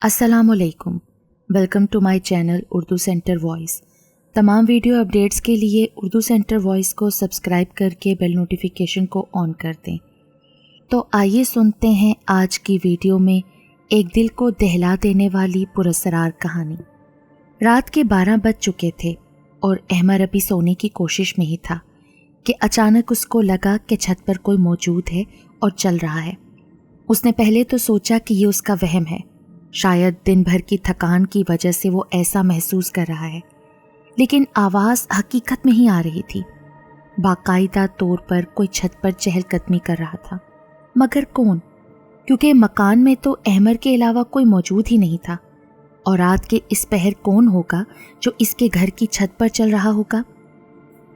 अस्सलाम वालेकुम। Welcome to my channel Urdu centre voice. तमाम वीडियो अपडेट्स के लिए उर्दू सेंटर वॉइस को सब्सक्राइब करके बेल नोटिफिकेशन को ऑन कर दें। तो आइए सुनते हैं आज की वीडियो में एक दिल को दहला देने वाली पुरस्कार कहानी। रात के 12 बज चुके थे और अहमर अभी सोने की कोशिश में ही था कि अचानक उसको लगा कि छत पर कोई मौजूद है और चल रहा है। उसने पहले तो सोचा कि ये उसका वहम है, शायद दिन भर की थकान की वजह से वो ऐसा महसूस कर रहा है, लेकिन आवाज़ हकीकत में ही आ रही थी। बाकायदा तौर पर कोई छत पर चहलकदमी कर रहा था, मगर कौन? क्योंकि मकान में तो अहमर के अलावा कोई मौजूद ही नहीं था। और रात के इस पहर कौन होगा जो इसके घर की छत पर चल रहा होगा?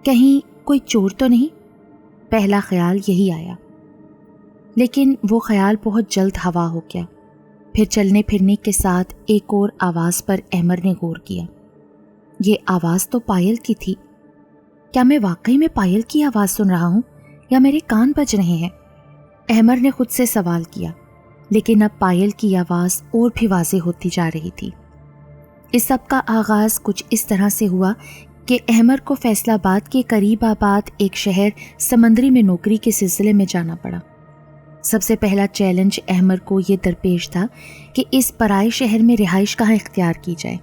कहीं कोई चोर तो नहीं? पहला ख्याल यही आया, लेकिन वो ख्याल बहुत जल्द हवा हो गया। फिर चलने फिरने के साथ एक और आवाज़ पर अहमर ने गौर किया। ये आवाज़ तो पायल की थी। क्या मैं वाकई में पायल की आवाज़ सुन रहा हूँ या मेरे कान बज रहे हैं? अहमर ने खुद से सवाल किया, लेकिन अब पायल की आवाज़ और भी वाज़ेह होती जा रही थी। इस सब का आगाज़ कुछ इस तरह से हुआ कि अहमर को फैसलाबाद के करीब आबाद एक शहर समंदरी में नौकरी के सिलसिले में जाना पड़ा। सबसे पहला चैलेंज अहमर को ये दरपेश था कि इस पराए शहर में रिहाइश कहाँ इख्तियार की जाए।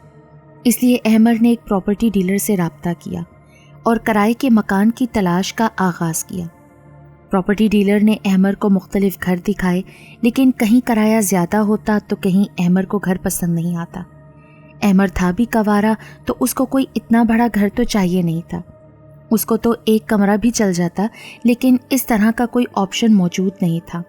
इसलिए अहमर ने एक प्रॉपर्टी डीलर से राब्ता किया और किराए के मकान की तलाश का आगाज़ किया। प्रॉपर्टी डीलर ने अहमर को मुख्तलिफ घर दिखाए, लेकिन कहीं किराया ज़्यादा होता तो कहीं अहमर को घर पसंद नहीं आता। अहमर था भी कवारा, तो उसको कोई इतना बड़ा घर तो चाहिए नहीं था। उसको तो एक कमरा भी चल जाता, लेकिन इस तरह का कोई ऑप्शन मौजूद नहीं था।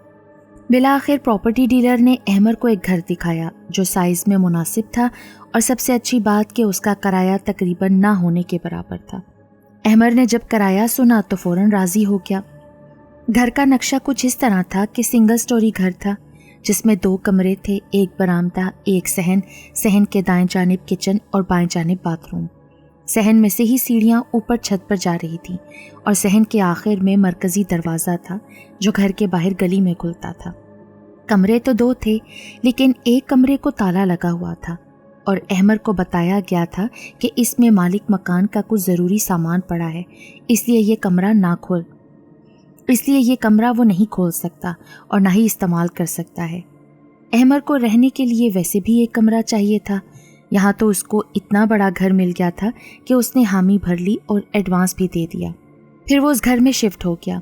बिलाखिर प्रॉपर्टी डीलर ने अहमर को एक घर दिखाया जो साइज़ में मुनासिब था, और सबसे अच्छी बात कि उसका किराया तकरीबन ना होने के बराबर था। अहमर ने जब किराया सुना तो फ़ौरन राज़ी हो गया। घर का नक्शा कुछ इस तरह था कि सिंगल स्टोरी घर था, जिसमें 2 कमरे थे, एक बरामदा, एक सहन, सहन के दाएं जानिब किचन और बाएं जानिब बाथरूम। सहन में से ही सीढ़ियाँ ऊपर छत पर जा रही थीं और सहन के आखिर में मरकज़ी दरवाज़ा था जो घर के बाहर गली में खुलता था। कमरे तो 2 थे, लेकिन एक कमरे को ताला लगा हुआ था और अहमर को बताया गया था कि इसमें मालिक मकान का कुछ ज़रूरी सामान पड़ा है, इसलिए ये कमरा वो नहीं खोल सकता और ना ही इस्तेमाल कर सकता है। अहमर को रहने के लिए वैसे भी एक कमरा चाहिए था। यहाँ तो उसको इतना बड़ा घर मिल गया था कि उसने हामी भर ली और एडवांस भी दे दिया। फिर वो उस घर में शिफ्ट हो गया।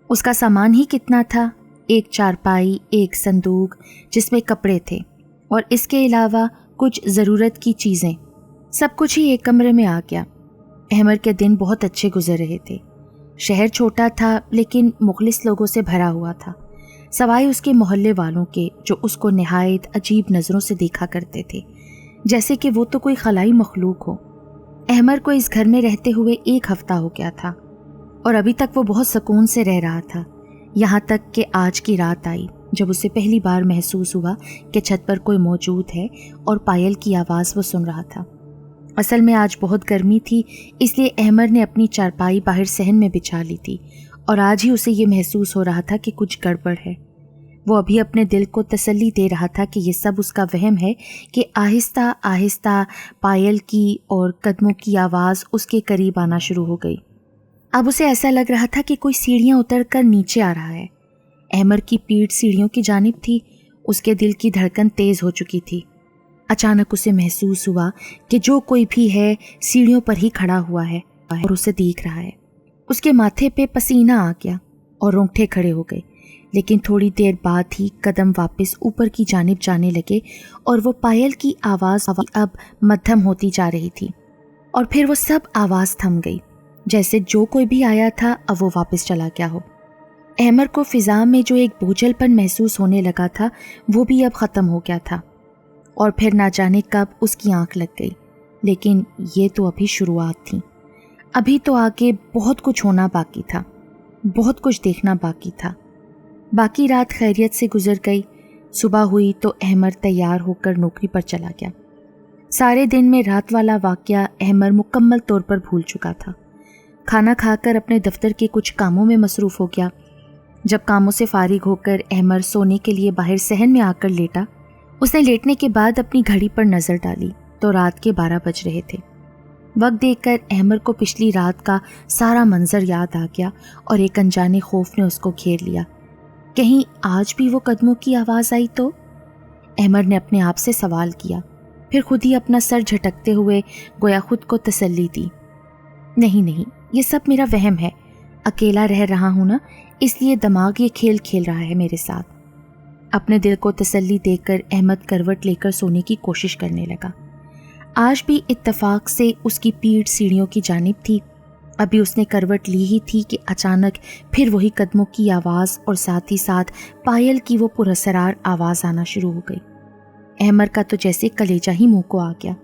उसका सामान ही कितना था, एक चारपाई, एक संदूक जिसमें कपड़े थे, और इसके अलावा कुछ ज़रूरत की चीज़ें। सब कुछ ही एक कमरे में आ गया। अहमर के दिन बहुत अच्छे गुजर रहे थे। शहर छोटा था, लेकिन मुखलिस लोगों से भरा हुआ था, सवाए उसके मोहल्ले वालों के, जो उसको निहायत अजीब नज़रों से देखा करते थे, जैसे कि वो तो कोई खलाई मखलूक हो। अहमर को इस घर में रहते हुए 1 हफ्ता हो गया था और अभी तक वो बहुत सुकून से रह रहा था, यहाँ तक कि आज की रात आई जब उसे पहली बार महसूस हुआ कि छत पर कोई मौजूद है और पायल की आवाज़ वो सुन रहा था। असल में आज बहुत गर्मी थी, इसलिए अहमर ने अपनी चारपाई बाहर सहन में बिछा ली थी और आज ही उसे ये महसूस हो रहा था कि कुछ गड़बड़ है। वो अभी अपने दिल को तसल्ली दे रहा था कि ये सब उसका वहम है कि आहिस्ता आहिस्ता पायल की और कदमों की आवाज़ उसके करीब आना शुरू हो गई। अब उसे ऐसा लग रहा था कि कोई सीढ़ियाँ उतर कर नीचे आ रहा है। अहमर की पीठ सीढ़ियों की जानिब थी। उसके दिल की धड़कन तेज़ हो चुकी थी। अचानक उसे महसूस हुआ कि जो कोई भी है सीढ़ियों पर ही खड़ा हुआ है और उसे देख रहा है। उसके माथे पे पसीना आ गया और रोंगटे खड़े हो गए, लेकिन थोड़ी देर बाद ही कदम वापस ऊपर की जानिब जाने लगे और वो पायल की आवाज़ अब मध्यम होती जा रही थी। और फिर वो सब आवाज़ थम गई, जैसे जो कोई भी आया था अब वो वापस चला गया हो। अहमर को फ़िज़ा में जो एक बोझलपन महसूस होने लगा था वो भी अब ख़त्म हो गया था। और फिर ना जाने कब उसकी आंख लग गई, लेकिन ये तो अभी शुरुआत थी। अभी तो आगे बहुत कुछ होना बाकी था, बहुत कुछ देखना बाकी था। बाकी रात खैरियत से गुजर गई। सुबह हुई तो अहमर तैयार होकर नौकरी पर चला गया। सारे दिन में रात वाला वाक़या अहमर मुकम्मल तौर पर भूल चुका था। खाना खाकर अपने दफ्तर के कुछ कामों में मसरूफ़ हो गया। जब कामों से फारिग होकर अहमर सोने के लिए बाहर सहन में आकर लेटा, उसने लेटने के बाद अपनी घड़ी पर नज़र डाली तो रात के 12 बज रहे थे। वक्त देखकर अहमर को पिछली रात का सारा मंजर याद आ गया और एक अनजाने खौफ ने उसको घेर लिया। कहीं आज भी वो कदमों की आवाज़ आई तो? अहमर ने अपने आप से सवाल किया, फिर खुद ही अपना सर झटकते हुए गोया खुद को तसल्ली दी। नहीं, ये सब मेरा वहम है। अकेला रह रहा हूँ ना, इसलिए दिमाग ये खेल खेल रहा है मेरे साथ। अपने दिल को तसल्ली देकर अहमद करवट लेकर सोने की कोशिश करने लगा। आज भी इत्तेफाक से उसकी पीठ सीढ़ियों की जानिब थी। अभी उसने करवट ली ही थी कि अचानक फिर वही कदमों की आवाज़ और साथ ही साथ पायल की वो पुरअसरार आवाज़ आना शुरू हो गई। अहमर का तो जैसे कलेजा ही मुंह को आ गया।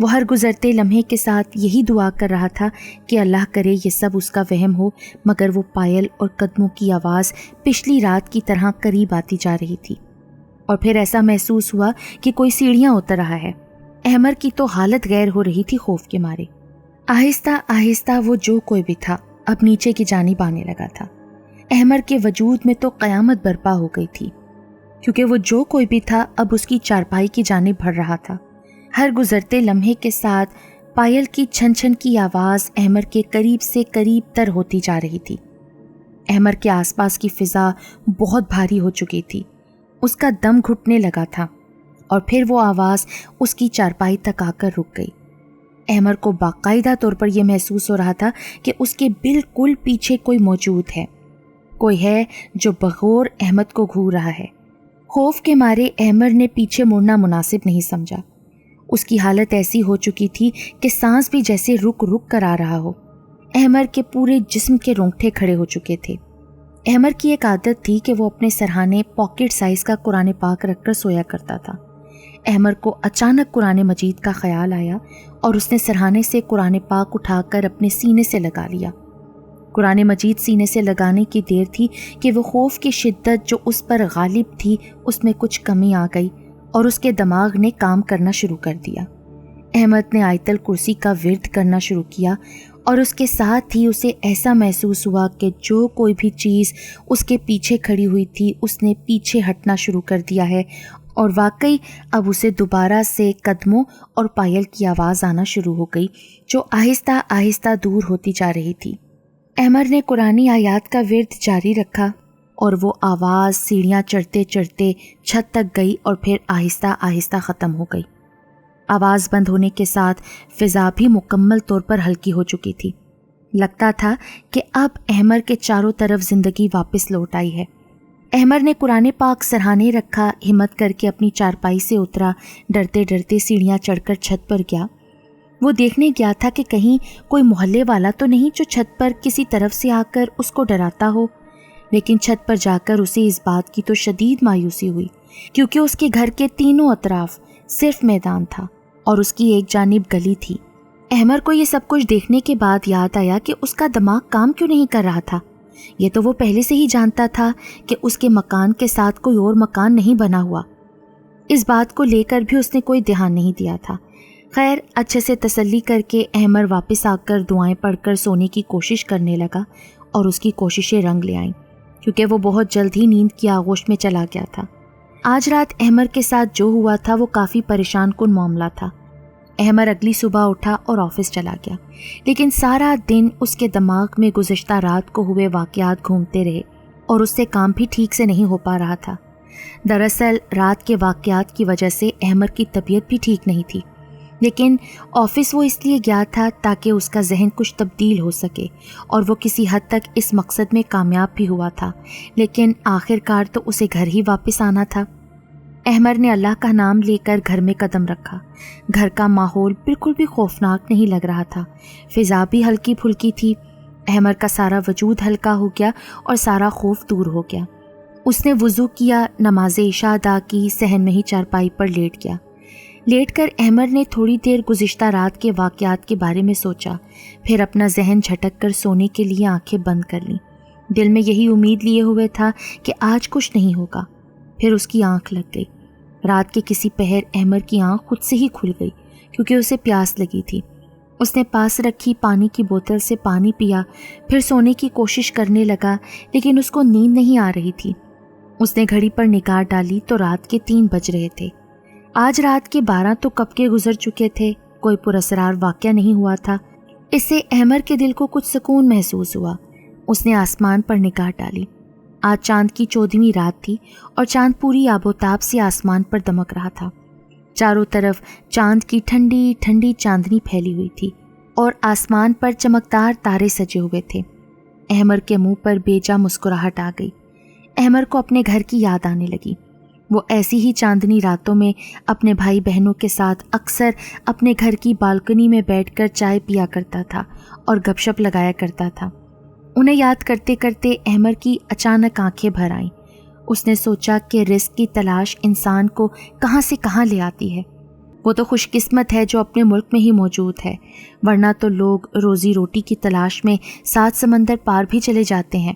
वो हर गुजरते लम्हे के साथ यही दुआ कर रहा था कि अल्लाह करे ये सब उसका वहम हो, मगर वो पायल और कदमों की आवाज़ पिछली रात की तरह करीब आती जा रही थी। और फिर ऐसा महसूस हुआ कि कोई सीढ़ियाँ उतर रहा है। अहमर की तो हालत गैर हो रही थी खौफ के मारे। आहिस्ता आहिस्ता वो जो कोई भी था अब नीचे की जानिब आने लगा था। अहमर के वजूद में तो क़यामत बर्पा हो गई थी, क्योंकि वो जो कोई भी था अब उसकी चारपाई की जानिब बढ़ रहा था। हर गुजरते लम्हे के साथ पायल की छन छन की आवाज़ अहमर के करीब से करीब तर होती जा रही थी। अहमर के आसपास की फ़िज़ा बहुत भारी हो चुकी थी। उसका दम घुटने लगा था और फिर वो आवाज़ उसकी चारपाई तक आकर रुक गई। अहमर को बाकायदा तौर पर यह महसूस हो रहा था कि उसके बिल्कुल पीछे कोई मौजूद है, कोई है जो बगौर अहमद को घूर रहा है। खौफ के मारे अहमर ने पीछे मुड़ना मुनासिब नहीं समझा। उसकी हालत ऐसी हो चुकी थी कि सांस भी जैसे रुक रुक कर आ रहा हो। अहमर के पूरे जिस्म के रोंगटे खड़े हो चुके थे। अहमर की एक आदत थी कि वो अपने सरहाने पॉकेट साइज़ का कुरान पाक रखकर सोया करता था। अहमर को अचानक कुरान मजीद का ख्याल आया और उसने सरहाने से कुरान पाक उठाकर अपने सीने से लगा लिया। कुरान मजीद सीने से लगाने की देर थी कि वो खौफ की शिद्दत जो उस पर गालिब थी उसमें कुछ कमी आ गई और उसके दिमाग ने काम करना शुरू कर दिया। अहमद ने आयतल कुर्सी का विर्द करना शुरू किया और उसके साथ ही उसे ऐसा महसूस हुआ कि जो कोई भी चीज़ उसके पीछे खड़ी हुई थी उसने पीछे हटना शुरू कर दिया है और वाकई अब उसे दोबारा से कदमों और पायल की आवाज़ आना शुरू हो गई जो आहिस्ता आहिस्ता दूर होती जा रही थी। अहमर ने कुरानी आयात का विर्द जारी रखा और वो आवाज़ सीढ़ियाँ चढ़ते चढ़ते छत तक गई और फिर आहिस्ता आहिस्ता ख़त्म हो गई। आवाज़ बंद होने के साथ फ़िज़ा भी मुकम्मल तौर पर हल्की हो चुकी थी। लगता था कि अब अहमर के चारों तरफ ज़िंदगी वापस लौट आई है। अहमर ने कुरान पाक सरहाने रखा, हिम्मत करके अपनी चारपाई से उतरा, डरते डरते सीढ़ियाँ चढ़कर छत पर गया। वो देखने गया था कि कहीं कोई मोहल्ले वाला तो नहीं जो छत पर किसी तरफ से आकर उसको डराता हो, लेकिन छत पर जाकर उसे इस बात की तो शदीद मायूसी हुई क्योंकि उसके घर के तीनों अतराफ सिर्फ मैदान था और उसकी एक जानिब गली थी। अहमर को ये सब कुछ देखने के बाद याद आया कि उसका दिमाग काम क्यों नहीं कर रहा था। ये तो वो पहले से ही जानता था कि उसके मकान के साथ कोई और मकान नहीं बना हुआ। इस बात को लेकर भी उसने कोई ध्यान नहीं दिया था। खैर, अच्छे से तसल्ली करके अहमर वापस आकर दुआएं पढ़कर सोने की कोशिश करने लगा और उसकी कोशिशें रंग ले आईं क्योंकि वो बहुत जल्द ही नींद की आगोश में चला गया था। आज रात अहमर के साथ जो हुआ था वो काफ़ी परेशान कुन मामला था। अहमर अगली सुबह उठा और ऑफिस चला गया, लेकिन सारा दिन उसके दिमाग में गुज़िश्ता रात को हुए वाक़यात घूमते रहे और उससे काम भी ठीक से नहीं हो पा रहा था। दरअसल रात के वाक़यात की वजह से अहमर की तबीयत भी ठीक नहीं थी, लेकिन ऑफिस वो इसलिए गया था ताकि उसका जहन कुछ तब्दील हो सके और वो किसी हद तक इस मकसद में कामयाब भी हुआ था। लेकिन आखिरकार तो उसे घर ही वापस आना था। अहमर ने अल्लाह का नाम लेकर घर में कदम रखा। घर का माहौल बिल्कुल भी खौफनाक नहीं लग रहा था। फ़िज़ा भी हल्की फुल्की थी। अहमर का सारा वजूद हल्का हो गया और सारा खौफ दूर हो गया। उसने वुज़ू किया, नमाज इशा अदा की, सहन में ही चारपाई पर लेट गया। लेटकर अहमर ने थोड़ी देर गुज़िश्ता रात के वाक़यात के बारे में सोचा, फिर अपना जहन झटक कर सोने के लिए आंखें बंद कर लीं। दिल में यही उम्मीद लिए हुए था कि आज कुछ नहीं होगा। फिर उसकी आंख लग गई। रात के किसी पहर अहमर की आंख खुद से ही खुल गई क्योंकि उसे प्यास लगी थी। उसने पास रखी पानी की बोतल से पानी पिया, फिर सोने की कोशिश करने लगा, लेकिन उसको नींद नहीं आ रही थी। उसने घड़ी पर निगाह डाली तो रात के 3 बज रहे थे। آج رات کے 12 تو کب کے گزر چکے تھے، کوئی پراسرار واقعہ نہیں ہوا تھا۔ اس سے احمر کے دل کو کچھ سکون محسوس ہوا۔ اس نے آسمان پر نگاہ ڈالی۔ آج چاند کی 14ویں رات تھی اور چاند پوری آب و تاب سے آسمان پر دمک رہا تھا۔ چاروں طرف چاند کی ٹھنڈی ٹھنڈی چاندنی پھیلی ہوئی تھی اور آسمان پر چمکدار تارے سجے ہوئے تھے۔ احمر کے منہ پر بے جا مسکراہٹ آ گئی۔ احمر کو اپنے گھر کی یاد آنے لگی۔ وہ ایسی ہی چاندنی راتوں میں اپنے بھائی بہنوں کے ساتھ اکثر اپنے گھر کی بالکنی میں بیٹھ کر چائے پیا کرتا تھا اور گپ شپ لگایا کرتا تھا۔ انہیں یاد کرتے کرتے احمر کی اچانک آنکھیں بھر آئیں۔ اس نے سوچا کہ رزق کی تلاش انسان کو کہاں سے کہاں لے آتی ہے۔ وہ تو خوش قسمت ہے جو اپنے ملک میں ہی موجود ہے، ورنہ تو لوگ روزی روٹی کی تلاش میں 7 سمندر پار بھی چلے جاتے ہیں۔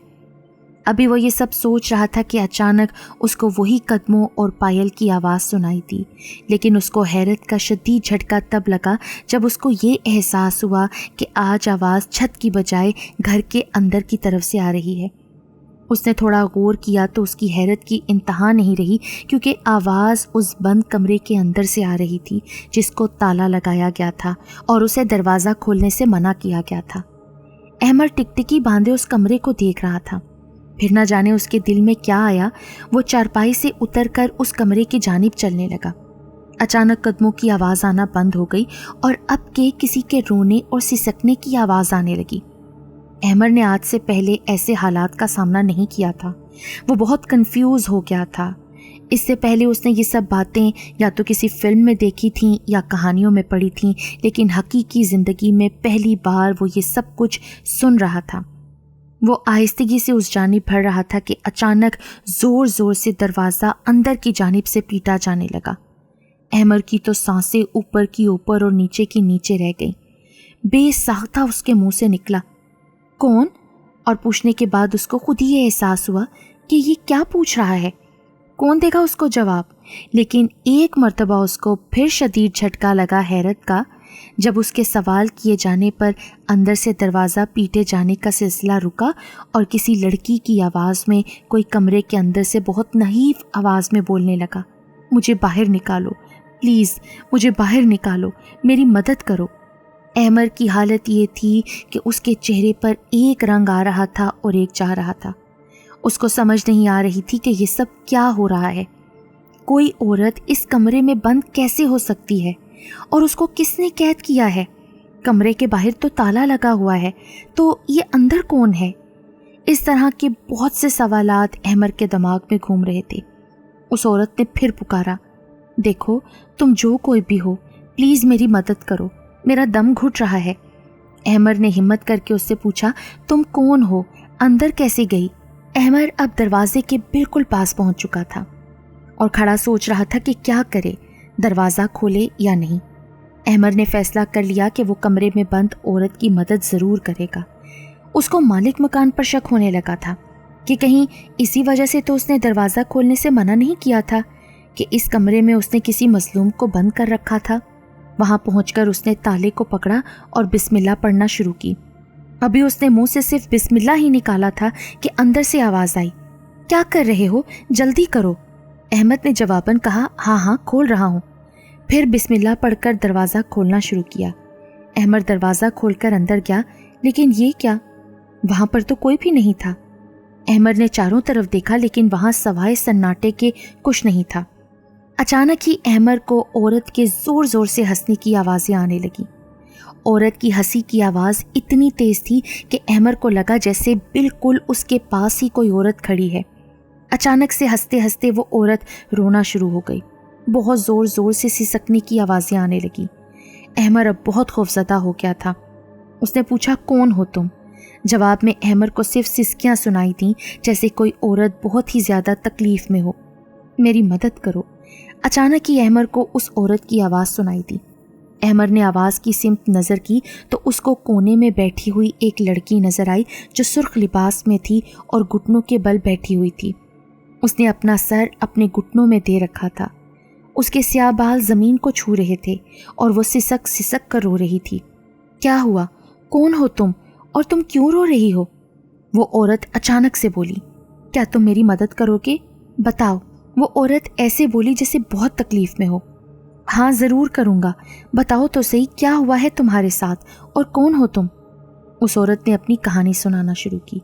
ابھی وہ یہ سب سوچ رہا تھا کہ اچانک اس کو وہی قدموں اور پائل کی آواز سنائی دی، لیکن اس کو حیرت کا شدید جھٹکا تب لگا جب اس کو یہ احساس ہوا کہ آج آواز چھت کی بجائے گھر کے اندر کی طرف سے آ رہی ہے۔ اس نے تھوڑا غور کیا تو اس کی حیرت کی انتہا نہیں رہی، کیونکہ آواز اس بند کمرے کے اندر سے آ رہی تھی جس کو تالا لگایا گیا تھا اور اسے دروازہ کھولنے سے منع کیا گیا تھا۔ احمر ٹکٹکی باندھے اس کمرے کو دیکھ رہا تھا۔ پھر نہ جانے اس کے دل میں کیا آیا، وہ چارپائی سے اتر کر اس کمرے کی جانب چلنے لگا۔ اچانک قدموں کی آواز آنا بند ہو گئی اور اب کے کسی کے رونے اور سسکنے کی آواز آنے لگی۔ احمر نے آج سے پہلے ایسے حالات کا سامنا نہیں کیا تھا۔ وہ بہت کنفیوز ہو گیا تھا۔ اس سے پہلے اس نے یہ سب باتیں یا تو کسی فلم میں دیکھی تھیں یا کہانیوں میں پڑھی تھیں، لیکن حقیقی زندگی میں پہلی بار وہ یہ سب کچھ سن رہا تھا۔ وہ آہستگی سے اس جانب بڑھ رہا تھا کہ اچانک زور زور سے دروازہ اندر کی جانب سے پیٹا جانے لگا۔ احمر کی تو سانسیں اوپر کی اوپر اور نیچے کی نیچے رہ گئیں۔ بے ساختہ اس کے منہ سے نکلا، کون؟ اور پوچھنے کے بعد اس کو خود ہی یہ احساس ہوا کہ یہ کیا پوچھ رہا ہے، کون دے گا اس کو جواب؟ لیکن ایک مرتبہ اس کو پھر شدید جھٹکا لگا حیرت کا، جب اس کے سوال کیے جانے پر اندر سے دروازہ پیٹے جانے کا سلسلہ رکا اور کسی لڑکی کی آواز میں کوئی کمرے کے اندر سے بہت نحیف آواز میں بولنے لگا، مجھے باہر نکالو، پلیز مجھے باہر نکالو، میری مدد کرو۔ احمر کی حالت یہ تھی کہ اس کے چہرے پر ایک رنگ آ رہا تھا اور ایک جا رہا تھا۔ اس کو سمجھ نہیں آ رہی تھی کہ یہ سب کیا ہو رہا ہے۔ کوئی عورت اس کمرے میں بند کیسے ہو سکتی ہے اور اس کو کس نے قید کیا ہے؟ کمرے کے باہر تو تالا لگا ہوا ہے، تو یہ اندر کون ہے؟ اس طرح کے بہت سے سوالات احمر کے دماغ میں گھوم رہے تھے۔ اس عورت نے پھر پکارا، دیکھو تم جو کوئی بھی ہو، پلیز میری مدد کرو، میرا دم گھٹ رہا ہے۔ احمر نے ہمت کر کے اس سے پوچھا، تم کون ہو؟ اندر کیسے گئی؟ احمر اب دروازے کے بالکل پاس پہنچ چکا تھا اور کھڑا سوچ رہا تھا کہ کیا کرے، دروازہ کھولے یا نہیں۔ احمر نے فیصلہ کر لیا کہ وہ کمرے میں بند عورت کی مدد ضرور کرے گا۔ اس کو مالک مکان پر شک ہونے لگا تھا کہ کہیں اسی وجہ سے تو اس نے دروازہ کھولنے سے منع نہیں کیا تھا کہ اس کمرے میں اس نے کسی مظلوم کو بند کر رکھا تھا۔ وہاں پہنچ کر اس نے تالے کو پکڑا اور بسم اللہ پڑھنا شروع کی۔ ابھی اس نے منہ سے صرف بسم اللہ ہی نکالا تھا کہ اندر سے آواز آئی، کیا کر رہے ہو؟ جلدی کرو۔ احمد نے جواباً کہا، ہاں ہاں کھول رہا ہوں۔ پھر بسم اللہ پڑھ کر دروازہ کھولنا شروع کیا۔ احمد دروازہ کھول کر اندر گیا، لیکن یہ کیا؟ وہاں پر تو کوئی بھی نہیں تھا۔ احمد نے چاروں طرف دیکھا، لیکن وہاں سوائے سناٹے کے کچھ نہیں تھا۔ اچانک ہی احمد کو عورت کے زور زور سے ہنسنے کی آوازیں آنے لگیں۔ عورت کی ہنسی کی آواز اتنی تیز تھی کہ احمد کو لگا جیسے بالکل اس کے پاس ہی کوئی عورت کھڑی ہے۔ اچانک سے ہنستے ہنستے وہ عورت رونا شروع ہو گئی۔ بہت زور زور سے سسکنے کی آوازیں آنے لگیں۔ احمد اب بہت خوفزدہ ہو گیا تھا۔ اس نے پوچھا، کون ہو تم؟ جواب میں احمد کو صرف سسکیاں سنائی تھیں، جیسے کوئی عورت بہت ہی زیادہ تکلیف میں ہو۔ میری مدد کرو۔ اچانک ہی احمد کو اس عورت کی آواز سنائی دی۔ احمد نے آواز کی سمت نظر کی تو اس کو کونے میں بیٹھی ہوئی ایک لڑکی نظر آئی جو سرخ لباس میں تھی اور گھٹنوں کے بل بیٹھی ہوئی تھی۔ اس نے اپنا سر اپنے گھٹنوں میں دے رکھا تھا۔ اس کے سیاہ بال زمین کو چھو رہے تھے اور وہ سسک سسک کر رو رہی تھی۔ کیا ہوا؟ کون ہو تم اور تم کیوں رو رہی ہو؟ وہ عورت اچانک سے بولی۔ کیا تم میری مدد کرو گے؟ بتاؤ۔ وہ عورت ایسے بولی جیسے بہت تکلیف میں ہو۔ ہاں ضرور کروں گا، بتاؤ تو صحیح کیا ہوا ہے تمہارے ساتھ اور کون ہو تم؟ اس عورت نے اپنی کہانی سنانا شروع کی۔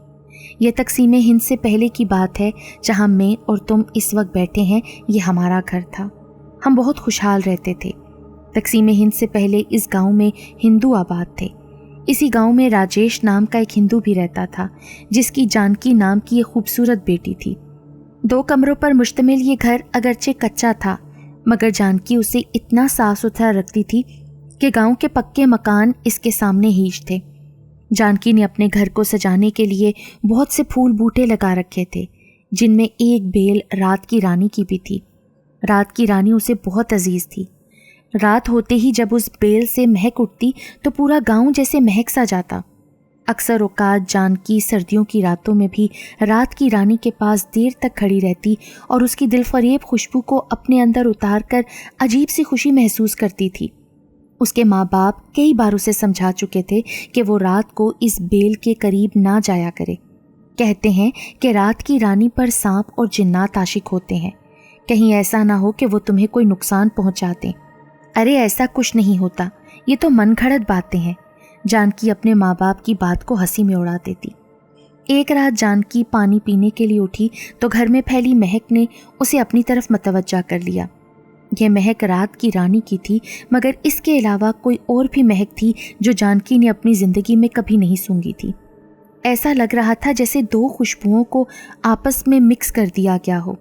یہ تقسیم ہند سے پہلے کی بات ہے، جہاں میں اور تم اس وقت بیٹھے ہیں یہ ہمارا گھر تھا۔ ہم بہت خوشحال رہتے تھے۔ تقسیم ہند سے پہلے اس گاؤں میں ہندو آباد تھے۔ اسی گاؤں میں راجیش نام کا ایک ہندو بھی رہتا تھا، جس کی جانکی نام کی ایک خوبصورت بیٹی تھی۔ 2 کمروں پر مشتمل یہ گھر اگرچہ کچا تھا، مگر جانکی اسے اتنا صاف ستھرا رکھتی تھی کہ گاؤں کے پکے مکان اس کے سامنے ہیج تھے۔ جانکی نے اپنے گھر کو سجانے کے لیے بہت سے پھول بوٹے لگا رکھے تھے، جن میں ایک بیل رات کی رانی کی بھی تھی۔ رات کی رانی اسے بہت عزیز تھی۔ رات ہوتے ہی جب اس بیل سے مہک اٹھتی تو پورا گاؤں جیسے مہک سا جاتا۔ اکثر اوقات جانکی سردیوں کی راتوں میں بھی رات کی رانی کے پاس دیر تک کھڑی رہتی اور اس کی دل فریب خوشبو کو اپنے اندر اتار کر عجیب سی خوشی محسوس کرتی تھی۔ اس کے ماں باپ کئی بار اسے سمجھا چکے تھے کہ وہ رات کو اس بیل کے قریب نہ جایا کرے۔ کہتے ہیں کہ رات کی رانی پر سانپ اور جنات عاشق ہوتے ہیں، کہیں ایسا نہ ہو کہ وہ تمہیں کوئی نقصان پہنچا دیں۔ ارے ایسا کچھ نہیں ہوتا، یہ تو من گھڑت باتیں ہیں، جانکی اپنے ماں باپ کی بات کو ہنسی میں اڑا دیتی۔ ایک رات جانکی پانی پینے کے لیے اٹھی تو گھر میں پھیلی مہک نے اسے اپنی طرف متوجہ کر لیا۔ یہ مہک رات کی رانی کی تھی، مگر اس کے علاوہ کوئی اور بھی مہک تھی جو جانکی نے اپنی زندگی میں کبھی نہیں سونگھی تھی۔ ایسا لگ رہا تھا جیسے 2 خوشبوؤں کو آپس میں مکس کر دیا گیا ہو۔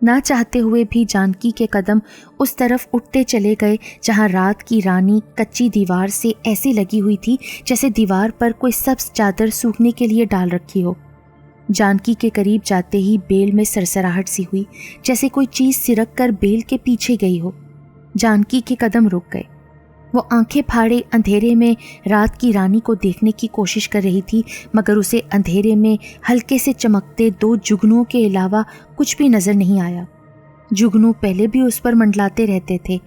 نہ چاہتے ہوئے بھی جانکی کے قدم اس طرف اٹھتے چلے گئے جہاں رات کی رانی کچی دیوار سے ایسی لگی ہوئی تھی جیسے دیوار پر کوئی سبز چادر سوکھنے کے لیے ڈال رکھی ہو۔ جانکی کے قریب جاتے ہی بیل میں سرسراہٹ سی ہوئی، جیسے کوئی چیز سرک کر بیل کے پیچھے گئی ہو۔ جانکی کے قدم رک گئے۔ وہ آنکھیں پھاڑے اندھیرے میں رات کی رانی کو دیکھنے کی کوشش کر رہی تھی، مگر اسے اندھیرے میں ہلکے سے چمکتے 2 جگنوں کے علاوہ کچھ بھی نظر نہیں آیا۔ جگنو پہلے بھی اس پر منڈلاتے رہتے تھے،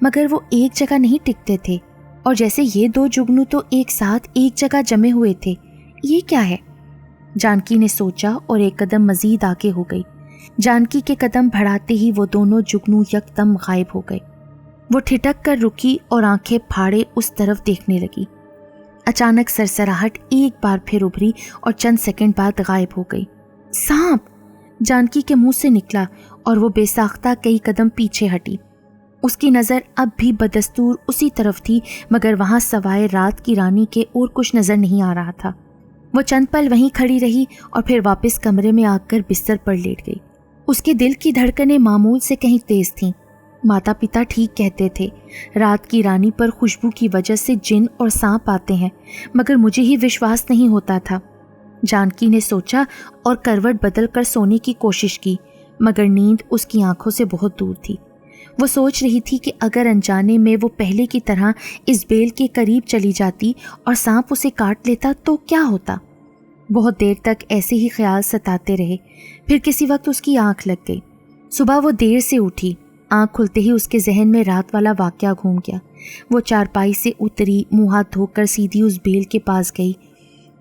مگر وہ ایک جگہ نہیں ٹکتے تھے، اور جیسے یہ 2 جگنو تو ایک ساتھ ایک جگہ جمے ہوئے تھے۔ یہ کیا ہے؟ جانکی نے سوچا اور ایک قدم مزید آگے ہو گئی۔ جانکی کے قدم بڑھاتے ہی وہ دونوں جگنو یکدم غائب ہو گئے۔ وہ ٹھٹک کر رکی اور آنکھیں پھاڑے اس طرف دیکھنے لگی۔ اچانک سرسراہٹ ایک بار پھر ابھری اور چند سیکنڈ بعد غائب ہو گئی۔ سانپ! جانکی کے منہ سے نکلا اور وہ بے ساختہ کئی قدم پیچھے ہٹی۔ اس کی نظر اب بھی بدستور اسی طرف تھی، مگر وہاں سوائے رات کی رانی کے اور کچھ نظر نہیں آ رہا تھا۔ وہ چند پل وہیں کھڑی رہی اور پھر واپس کمرے میں آ کر بستر پر لیٹ گئی۔ اس کے دل کی دھڑکنیں معمول سے کہیں تیز تھیں۔ ماتا پتا ٹھیک کہتے تھے، رات کی رانی پر خوشبو کی وجہ سے جن اور سانپ آتے ہیں، مگر مجھے ہی وشواس نہیں ہوتا تھا۔ جانکی نے سوچا اور کروٹ بدل کر سونے کی کوشش کی، مگر نیند اس کی آنکھوں سے بہت دور تھی۔ وہ سوچ رہی تھی کہ اگر انجانے میں وہ پہلے کی طرح اس بیل کے قریب چلی جاتی اور سانپ اسے کاٹ لیتا تو کیا ہوتا۔ بہت دیر تک ایسے ہی خیال ستاتے رہے، پھر کسی وقت اس کی آنکھ لگ گئی۔ صبح وہ دیر سے اٹھی۔ آنکھ کھلتے ہی اس کے ذہن میں رات والا واقعہ گھوم گیا۔ وہ چارپائی سے اتری، منہ ہاتھ دھو کر سیدھی اس بیل کے پاس گئی۔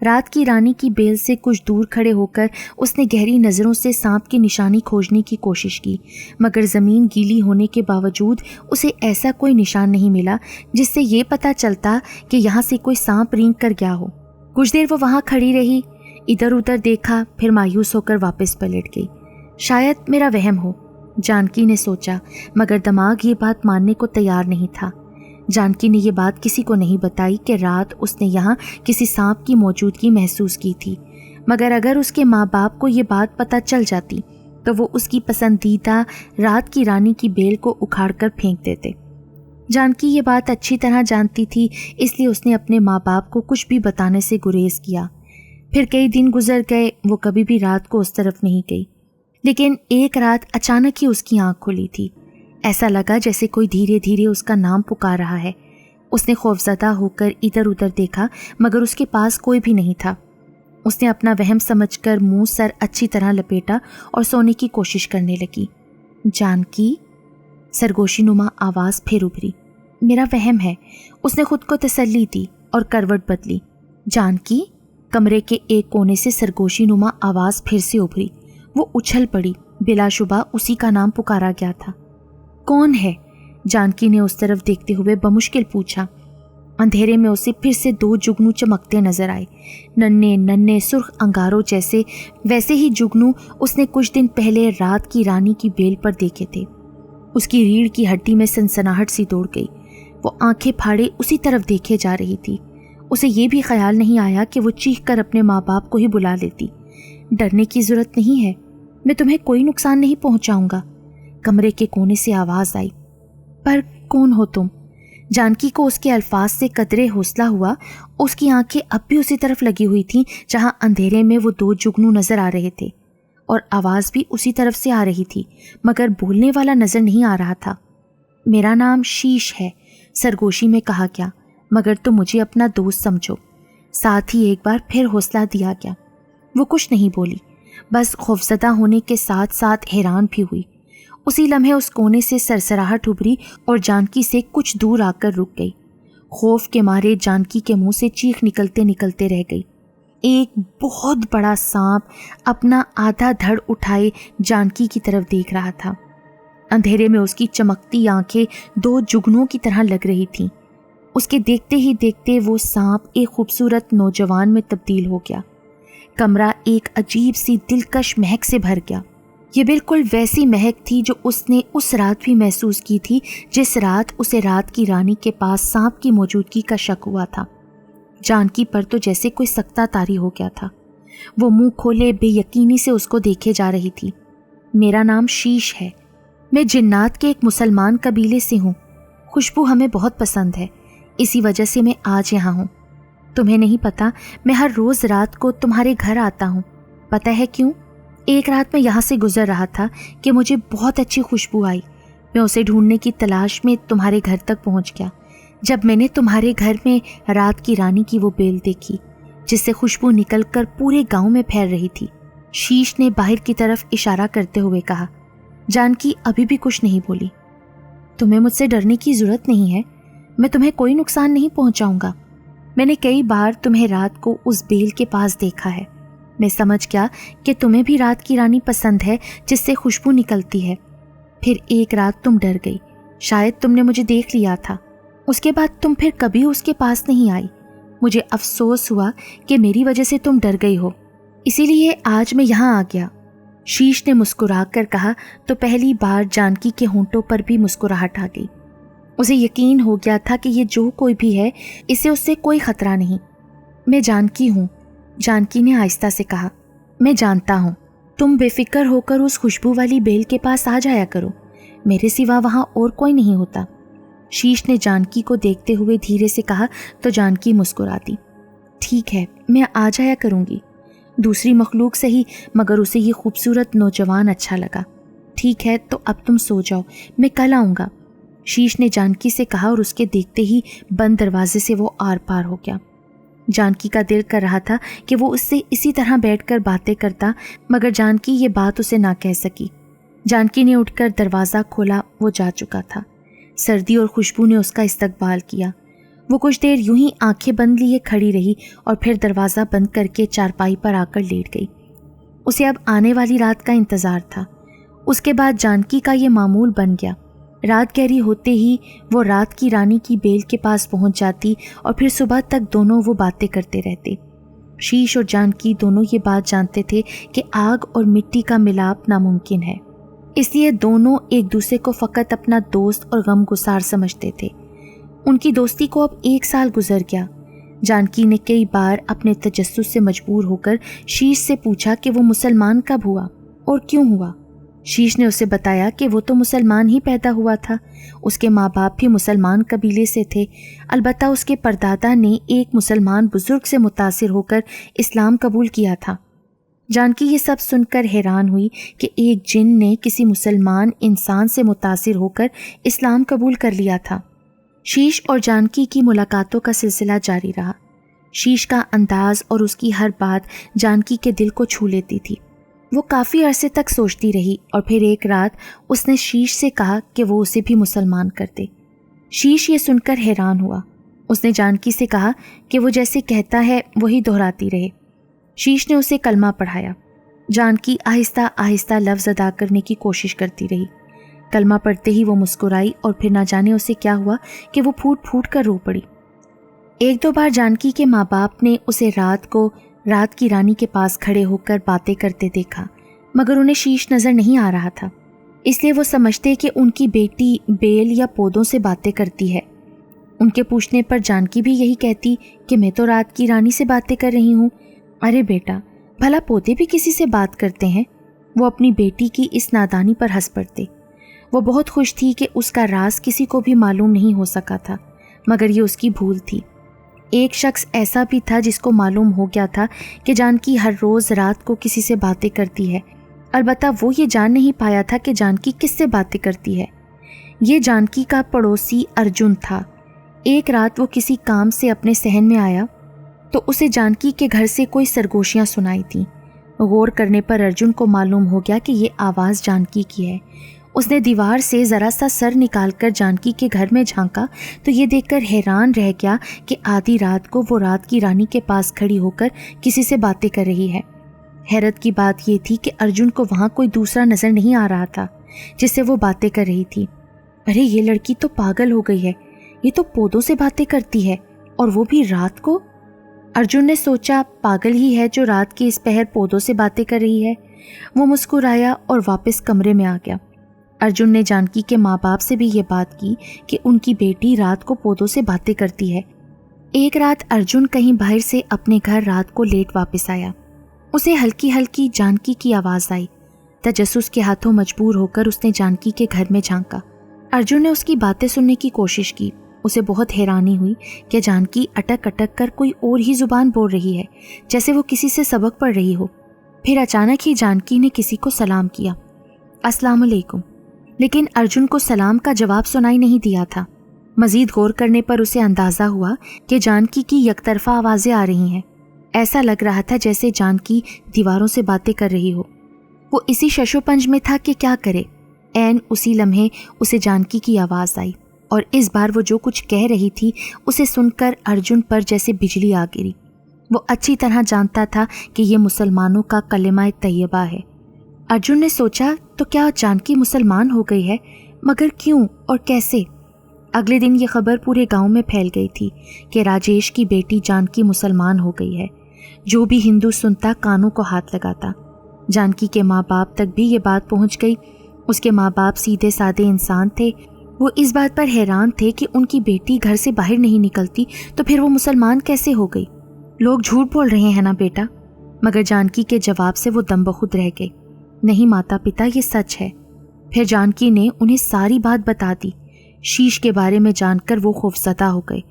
رات کی رانی کی بیل سے کچھ دور کھڑے ہو کر اس نے گہری نظروں سے سانپ کی نشانی کھوجنے کی کوشش کی، مگر زمین گیلی ہونے کے باوجود اسے ایسا کوئی نشان نہیں ملا جس سے یہ پتہ چلتا کہ یہاں سے کوئی سانپ رینگ کر گیا ہو۔ کچھ دیر وہ وہاں کھڑی رہی، ادھر ادھر دیکھا، پھر مایوس ہو کر واپس پلٹ گئی۔ شاید میرا وہم ہو، جانکی نے سوچا، مگر دماغ یہ بات ماننے کو تیار نہیں تھا۔ جانکی نے یہ بات کسی کو نہیں بتائی کہ رات اس نے یہاں کسی سانپ کی موجودگی محسوس کی تھی، مگر اگر اس کے ماں باپ کو یہ بات پتہ چل جاتی تو وہ اس کی پسندیدہ رات کی رانی کی بیل کو اکھاڑ کر پھینک دیتے۔ جانکی یہ بات اچھی طرح جانتی تھی، اس لیے اس نے اپنے ماں باپ کو کچھ بھی بتانے سے گریز کیا۔ پھر کئی دن گزر گئے، وہ کبھی بھی رات کو اس طرف نہیں گئی، لیکن ایک رات اچانک ہی اس کی آنکھ کھلی تھی۔ ایسا لگا جیسے کوئی دھیرے دھیرے اس کا نام پکار رہا ہے۔ اس نے خوفزدہ ہو کر ادھر ادھر دیکھا، مگر اس کے پاس کوئی بھی نہیں تھا۔ اس نے اپنا وہم سمجھ کر منہ سر اچھی طرح لپیٹا اور سونے کی کوشش کرنے لگی۔ جانکی، سرگوشی نما آواز پھر ابھری۔ میرا وہم ہے، اس نے خود کو تسلی دی اور کروٹ بدلی۔ جانکی، کمرے کے ایک کونے سے سرگوشی نما آواز پھر سے ابھری۔ وہ اچھل پڑی، بلا شبہ اسی کا نام پکارا گیا تھا۔ کون ہے؟ जानकी ने उस तरफ देखते हुए बमुश्किल पूछा। अंधेरे में उसे फिर से 2 जुगनू चमकते नजर आए, नन्हे नन्हे सुर्ख अंगारों जैसे। वैसे ही जुगनू उसने कुछ दिन पहले रात की रानी की बेल पर देखे थे। उसकी रीढ़ की हड्डी में सनसनाहट सी दौड़ गई। वो आंखें फाड़े उसी तरफ देखे जा रही थी। उसे ये भी ख्याल नहीं आया कि वो चीख कर अपने माँ बाप को ही बुला लेती। डरने की जरूरत नहीं है, मैं तुम्हें कोई नुकसान नहीं पहुंचाऊंगा, कमरे के कोने से आवाज आई। पर कौन हो तुम? जानकी को उसके अल्फाज से कदरे हौसला हुआ। उसकी आंखें अब भी उसी तरफ लगी हुई थीं जहां अंधेरे में वो 2 जुगनू नजर आ रहे थे, और आवाज भी उसी तरफ से आ रही थी, मगर बोलने वाला नजर नहीं आ रहा था। मेरा नाम शीश है, सरगोशी में कहा गया, मगर तुम मुझे अपना दोस्त समझो। साथ ही एक बार फिर हौसला दिया गया। वो कुछ नहीं बोली, बस खौफजदा होने के साथ साथ हैरान भी हुई। उसी लम्हे उस कोने से सरसराहट उभरी और जानकी से कुछ दूर आकर रुक गई। खौफ के मारे जानकी के मुंह से चीख निकलते निकलते रह गई। एक बहुत बड़ा सांप अपना आधा धड़ उठाए जानकी की तरफ देख रहा था। अंधेरे में उसकी चमकती आंखें 2 जुगनों की तरह लग रही थीं। उसके देखते ही देखते वो सांप एक खूबसूरत नौजवान में तब्दील हो गया। कमरा एक अजीब सी दिलकश महक से भर गया। ये बिल्कुल वैसी महक थी जो उसने उस रात भी महसूस की थी, जिस रात उसे रात की रानी के पास सांप की मौजूदगी का शक हुआ था। जानकी पर तो जैसे कोई सकता तारी हो गया था। वो मुंह खोले बेयकीनी से उसको देखे जा रही थी। मेरा नाम शीश है, मैं जिन्नात के एक मुसलमान कबीले से हूँ। खुशबू हमें बहुत पसंद है, इसी वजह से मैं आज यहाँ हूँ। तुम्हें नहीं पता, मैं हर रोज़ रात को तुम्हारे घर आता हूँ। पता है क्यों? एक रात मैं यहाँ से गुजर रहा था कि मुझे बहुत अच्छी खुशबू आई। मैं उसे ढूंढने की तलाश में तुम्हारे घर तक पहुँच गया। जब मैंने तुम्हारे घर में रात की रानी की वो बेल देखी, जिससे खुशबू निकलकर पूरे गांव में फैल रही थी। शीश ने बाहर की तरफ इशारा करते हुए कहा। जानकी अभी भी कुछ नहीं बोली। तुम्हें मुझसे डरने की जरूरत नहीं है, मैं तुम्हें कोई नुकसान नहीं पहुंचाऊंगा। मैंने कई बार तुम्हें रात को उस बेल के पास देखा है। मैं समझ गया कि तुम्हें भी रात की रानी पसंद है, जिससे खुशबू निकलती है। फिर एक रात तुम डर गई, शायद तुमने मुझे देख लिया था। उसके बाद तुम फिर कभी उसके पास नहीं आई। मुझे अफसोस हुआ कि मेरी वजह से तुम डर गई हो, इसीलिए आज मैं यहाँ आ गया। शीश ने मुस्कुरा कर कहा तो पहली बार जानकी के होंठों पर भी मुस्कुराहट आ गई। उसे यकीन हो गया था कि ये जो कोई भी है, इसे उससे कोई खतरा नहीं। मैं जानकी हूँ, जानकी ने आहिस्ता से कहा। मैं जानता हूँ, तुम बेफिक्र होकर उस खुशबू वाली बेल के पास आ जाया करो, मेरे सिवा वहाँ और कोई नहीं होता। शीश ने जानकी को देखते हुए धीरे से कहा तो जानकी मुस्कुरा दी। ठीक है, मैं आ जाया करूँगी। दूसरी मखलूक सही, मगर उसे ये खूबसूरत नौजवान अच्छा लगा। ठीक है, तो अब तुम सो जाओ, मैं कल आऊँगा, शीश ने जानकी से कहा, और उसके देखते ही बंद दरवाजे से वो आर पार हो गया। जानकी का दिल कर रहा था कि वो उससे इसी तरह बैठकर बातें करता, मगर जानकी ये बात उसे ना कह सकी। जानकी ने उठकर दरवाज़ा खोला, वो जा चुका था। सर्दी और खुशबू ने उसका इस्तकबाल किया। वो कुछ देर यूं ही आंखें बंद लिए खड़ी रही और फिर दरवाज़ा बंद करके चारपाई पर आकर लेट गई। उसे अब आने वाली रात का इंतज़ार था। उसके बाद जानकी का ये मामूल बन गया। रात गहरी होते ही वो रात की रानी की बेल के पास पहुंच जाती और फिर सुबह तक दोनों वो बातें करते रहते। शीश और जानकी दोनों ये बात जानते थे कि आग और मिट्टी का मिलाप नामुमकिन है, इसलिए दोनों एक दूसरे को फ़कत अपना दोस्त और गमगुसार समझते थे। उनकी दोस्ती को अब 1 साल गुजर गया। जानकी ने कई बार अपने तजस्सुस से मजबूर होकर शीश से पूछा कि वो मुसलमान कब हुआ और क्यों हुआ। शीश ने उसे बताया कि वो तो मुसलमान ही पैदा हुआ था, उसके माँ बाप भी मुसलमान कबीले से थे, अलबत्ता उसके परदादा ने एक मुसलमान बुजुर्ग से मुतासिर होकर इस्लाम कबूल किया था। जानकी ये सब सुनकर हैरान हुई कि एक जिन ने किसी मुसलमान इंसान से मुतासिर होकर इस्लाम कबूल कर लिया था। शीश और जानकी की मुलाकातों का सिलसिला जारी रहा। शीश का अंदाज और उसकी हर बात जानकी के दिल को छू लेती थी। वो काफ़ी अरसे तक सोचती रही और फिर एक रात उसने शीश से कहा कि वो उसे भी मुसलमान कर दे। शीश ये सुनकर हैरान हुआ। उसने जानकी से कहा कि वो जैसे कहता है वही दोहराती रहे। शीश ने उसे कलमा पढ़ाया। जानकी आहिस्ता आहिस्ता लफ्ज़ अदा करने की कोशिश करती रही। कलमा पढ़ते ही वो मुस्कुराई और फिर ना जाने उसे क्या हुआ कि वो फूट फूट कर रो पड़ी। एक दो बार जानकी के माँ बाप ने उसे रात की रानी के पास खड़े होकर बातें करते देखा, मगर उन्हें शीश नज़र नहीं आ रहा था, इसलिए वो समझते कि उनकी बेटी बेल या पौधों से बातें करती है। उनके पूछने पर जानकी भी यही कहती कि मैं तो रात की रानी से बातें कर रही हूँ। अरे बेटा, भला पौधे भी किसी से बात करते हैं? वो अपनी बेटी की इस नादानी पर हंस पड़ते। वो बहुत खुश थी कि उसका राज किसी को भी मालूम नहीं हो सका था, मगर ये उसकी भूल थी। एक शख्स ऐसा भी था जिसको मालूम हो गया था कि जानकी हर रोज़ रात को किसी से बातें करती है। अलबत्ता वो ये जान नहीं पाया था कि जानकी किससे बातें करती है। ये जानकी का पड़ोसी अर्जुन था। एक रात वो किसी काम से अपने सहन में आया तो उसे जानकी के घर से कोई सरगोशियाँ सुनाई थीं। गौर करने पर अर्जुन को मालूम हो गया कि ये आवाज़ जानकी की है। उसने दीवार से ज़रा सा सर निकालकर जानकी के घर में झांका तो ये देखकर हैरान रह गया कि आधी रात को वो रात की रानी के पास खड़ी होकर किसी से बातें कर रही है। हैरत की बात ये थी कि अर्जुन को वहाँ कोई दूसरा नज़र नहीं आ रहा था जिससे वो बातें कर रही थी। अरे ये लड़की तो पागल हो गई है, ये तो पौधों से बातें करती है और वो भी रात को। अर्जुन ने सोचा पागल ही है जो रात के इस पहर पौधों से बातें कर रही है। वो मुस्कुराया और वापस कमरे में आ गया। अर्जुन ने जानकी के माँ बाप से भी ये बात की कि उनकी बेटी रात को पौधों से बातें करती है। एक रात अर्जुन कहीं बाहर से अपने घर रात को लेट वापस आया। उसे हल्की हल्की जानकी की आवाज़ आई। तजस्सुस के हाथों मजबूर होकर उसने जानकी के घर में झांका। अर्जुन ने उसकी बातें सुनने की कोशिश की। उसे बहुत हैरानी हुई कि जानकी अटक अटक कर कोई और ही जुबान बोल रही है, जैसे वो किसी से सबक पढ़ रही हो। फिर अचानक ही जानकी ने किसी को सलाम किया, अस्सलाम वालेकुम, लेकिन अर्जुन को सलाम का जवाब सुनाई नहीं दिया था। मज़ीद गौर करने पर उसे अंदाज़ा हुआ कि जानकी की यकतरफा आवाज़ें आ रही हैं। ऐसा लग रहा था जैसे जानकी दीवारों से बातें कर रही हो। वो इसी शशोपंज में था कि क्या करे। ऐन उसी लम्हे उसे जानकी की आवाज़ आई और इस बार वो जो कुछ कह रही थी उसे सुनकर अर्जुन पर जैसे बिजली आ गिरी। वो अच्छी तरह जानता था कि ये मुसलमानों का कलिमा तैयबा है। अर्जुन ने सोचा तो क्या जानकी मुसलमान हो गई है, मगर क्यों और कैसे? अगले दिन ये खबर पूरे गांव में फैल गई थी कि राजेश की बेटी जानकी मुसलमान हो गई है। जो भी हिंदू सुनता कानों को हाथ लगाता। जानकी के माँ बाप तक भी ये बात पहुँच गई। उसके माँ बाप सीधे साधे इंसान थे। वो इस बात पर हैरान थे कि उनकी बेटी घर से बाहर नहीं निकलती तो फिर वो मुसलमान कैसे हो गई। लोग झूठ बोल रहे हैं ना बेटा? मगर जानकी के जवाब से वो दम बखुद रह गई। नहीं माता पिता, ये सच है। फिर जानकी ने उन्हें सारी बात बता दी। शीश के बारे में जानकर वो खौफज़दा हो गए।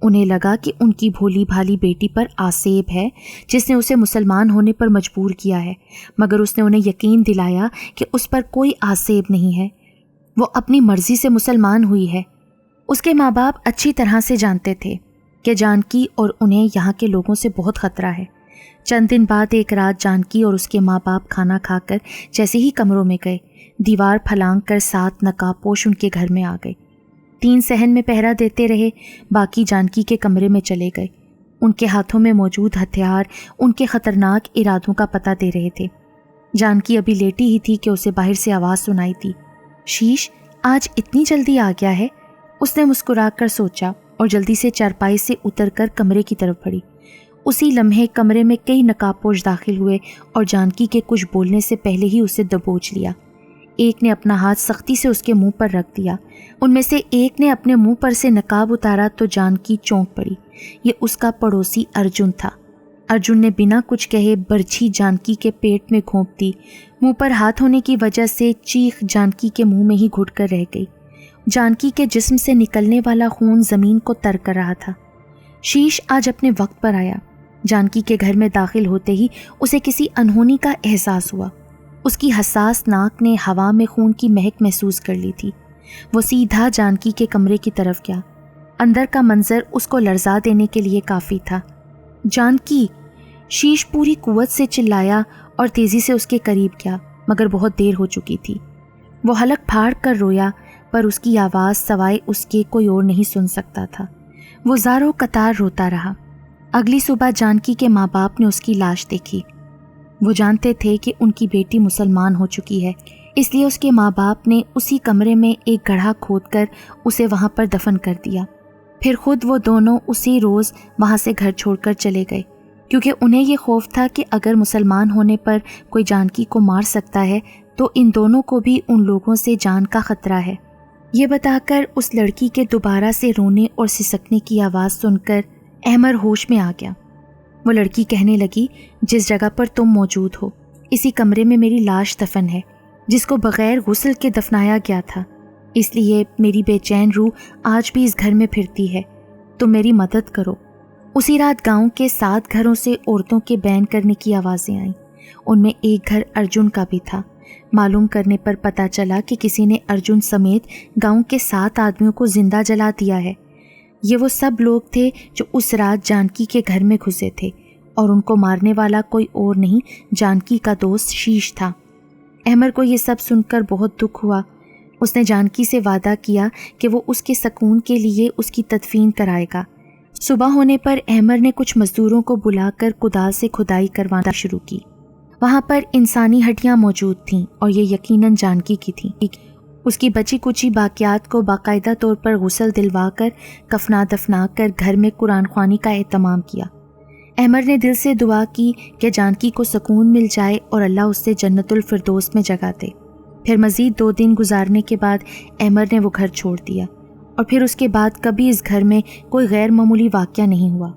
उन्हें लगा कि उनकी भोली भाली बेटी पर आसेब है जिसने उसे मुसलमान होने पर मजबूर किया है, मगर उसने उन्हें यकीन दिलाया कि उस पर कोई आसेब नहीं है। वो अपनी मर्ज़ी से मुसलमान हुई है। उसके माँ बाप अच्छी तरह से जानते थे कि जानकी और उन्हें यहाँ के लोगों से बहुत ख़तरा है। चंद दिन बाद एक रात जानकी और उसके माँ बाप खाना खाकर जैसे ही कमरों में गए, दीवार फलांग कर 7 नकाबपोश उनके घर में आ गए। 3 सहन में पहरा देते रहे, बाकी जानकी के कमरे में चले गए। उनके हाथों में मौजूद हथियार उनके ख़तरनाक इरादों का पता दे रहे थे। जानकी अभी लेटी ही थी कि उसे बाहर से आवाज़ सुनाई दी। शीश, आज इतनी जल्दी आ गया है? उसने मुस्कुराकर सोचा और जल्दी से चारपाई से उतरकर कमरे की तरफ बढ़ी। उसी लम्हे कमरे में कई नकाबपोश दाखिल हुए और जानकी के कुछ बोलने से पहले ही उसे दबोच लिया। एक ने अपना हाथ सख्ती से उसके मुंह पर रख दिया। उनमें से एक ने अपने मुंह पर से नकाब उतारा तो जानकी चौंक पड़ी। ये उसका पड़ोसी अर्जुन था। अर्जुन ने बिना कुछ कहे बरछी जानकी के पेट में घोंप दी। मुंह पर हाथ होने की वजह से चीख जानकी के मुंह में ही घुट कर रह गई। जानकी के जिस्म से निकलने वाला खून ज़मीन को तर कर रहा था। शीश आज अपने वक्त पर आया। जानकी के घर में दाखिल होते ही उसे किसी अनहोनी का एहसास हुआ। उसकी हसास नाक ने हवा में खून की महक महसूस कर ली थी। वो सीधा जानकी के कमरे की तरफ गया। अंदर का मंजर उसको लर्जा देने के लिए काफ़ी था। जानकी! शीश पूरी कुव्वत से चिल्लाया और तेज़ी से उसके करीब गया, मगर बहुत देर हो चुकी थी। वो हलक फाड़ कर रोया, पर उसकी आवाज़ सवाए उसके कोई और नहीं सुन सकता था। वो ज़ारो कतार रोता रहा। अगली सुबह जानकी के माँ बाप ने उसकी लाश देखी। वो जानते थे कि उनकी बेटी मुसलमान हो चुकी है, اس لیے اس کے ماں باپ نے اسی کمرے میں ایک گڑھا کھود کر اسے وہاں پر دفن کر دیا۔ پھر خود وہ دونوں اسی روز وہاں سے گھر چھوڑ کر چلے گئے، کیونکہ انہیں یہ خوف تھا کہ اگر مسلمان ہونے پر کوئی جانکی کو مار سکتا ہے تو ان دونوں کو بھی ان لوگوں سے جان کا خطرہ ہے۔ یہ بتا کر اس لڑکی کے دوبارہ سے رونے اور سسکنے کی آواز سن کر احمر ہوش میں آ گیا۔ وہ لڑکی کہنے لگی، جس جگہ پر تم موجود ہو اسی کمرے میں میری لاش دفن ہے، جس کو بغیر غسل کے دفنایا گیا تھا، اس لیے میری بے چین روح آج بھی اس گھر میں پھرتی ہے، تم میری مدد کرو۔ اسی رات گاؤں کے 7 گھروں سے عورتوں کے بین کرنے کی آوازیں آئیں۔ ان میں ایک گھر ارجن کا بھی تھا۔ معلوم کرنے پر پتہ چلا کہ کسی نے ارجن سمیت گاؤں کے 7 آدمیوں کو زندہ جلا دیا ہے۔ یہ وہ سب لوگ تھے جو اس رات جانکی کے گھر میں گھسے تھے، اور ان کو مارنے والا کوئی اور نہیں جانکی کا دوست شیش تھا۔ احمر کو یہ سب سن کر بہت دکھ ہوا۔ اس نے جانکی سے وعدہ کیا کہ وہ اس کے سکون کے لیے اس کی تدفین کرائے گا۔ صبح ہونے پر احمر نے کچھ مزدوروں کو بلا کر کدال سے کھدائی کروانا شروع کی۔ وہاں پر انسانی ہڈیاں موجود تھیں اور یہ یقیناً جانکی کی تھیں۔ اس کی بچی کچی باقیات کو باقاعدہ طور پر غسل دلوا کر کفنا دفنا کر گھر میں قرآن خوانی کا اہتمام کیا۔ احمر نے دل سے دعا کی کہ جانکی کو سکون مل جائے اور اللہ اس سے جنت الفردوس میں جگہ دے۔ پھر مزید 2 دن گزارنے کے بعد احمر نے وہ گھر چھوڑ دیا، اور پھر اس کے بعد کبھی اس گھر میں کوئی غیر معمولی واقعہ نہیں ہوا۔